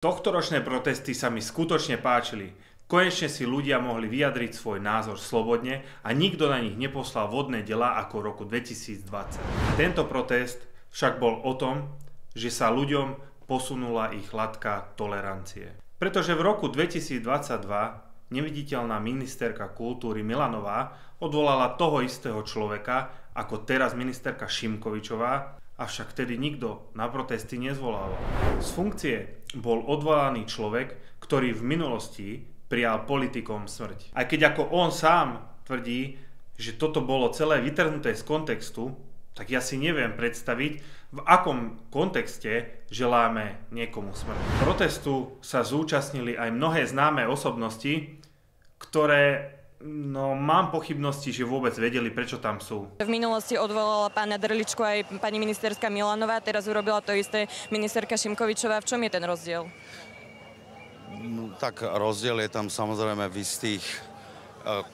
Tohtoročné protesty sa mi skutočne páčili. Konečne si ľudia mohli vyjadriť svoj názor slobodne a nikto na nich neposlal vodné delá ako v roku 2020. Tento protest však bol o tom, že sa ľuďom posunula ich latka tolerancie. Pretože v roku 2022 neviditeľná ministerka kultúry Milanová odvolala toho istého človeka ako teraz ministerka Šimkovičová, avšak vtedy nikto na protesty nezvolal. Z funkcie bol odvolaný človek, ktorý v minulosti prijal politikom smrť. Aj keď ako on sám tvrdí, že toto bolo celé vytrhnuté z kontextu, tak ja si neviem predstaviť, v akom kontexte želáme niekomu smrť. Protestu sa zúčastnili aj mnohé známe osobnosti, ktoré mám pochybnosti, že vôbec vedeli, prečo tam sú. V minulosti odvolala pána Drličku aj pani ministerka Milanová, teraz urobila to isté ministerka Šimkovičová. V čom je ten rozdiel? Tak rozdiel je tam samozrejme v istých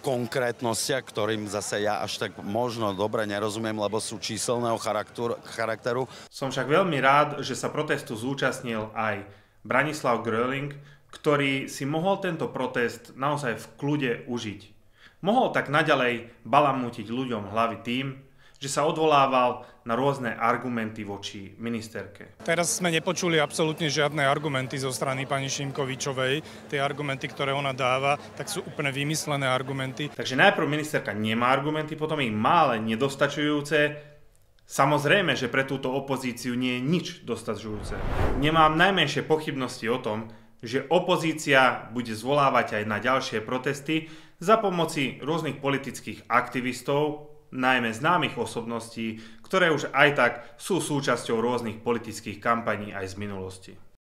konkrétnostiach, ktorým zase ja až tak možno dobre nerozumiem, lebo sú číselného charakteru. Som však veľmi rád, že sa protestu zúčastnil aj Branislav Gröling, ktorý si mohol tento protest naozaj v kľude užiť. Mohol tak naďalej balamútiť ľuďom hlavy tým, že sa odvolával na rôzne argumenty voči ministerke. Teraz sme nepočuli absolútne žiadne argumenty zo strany pani Šimkovičovej. Tie argumenty, ktoré ona dáva, tak sú úplne vymyslené argumenty. Takže najprv ministerka nemá argumenty, potom ich má, ale nedostačujúce. Samozrejme, že pre túto opozíciu nie je nič dostačujúce. Nemám najmenšie pochybnosti o tom, že opozícia bude zvolávať aj na ďalšie protesty za pomoci rôznych politických aktivistov, najmä známych osobností, ktoré už aj tak sú súčasťou rôznych politických kampaní aj z minulosti.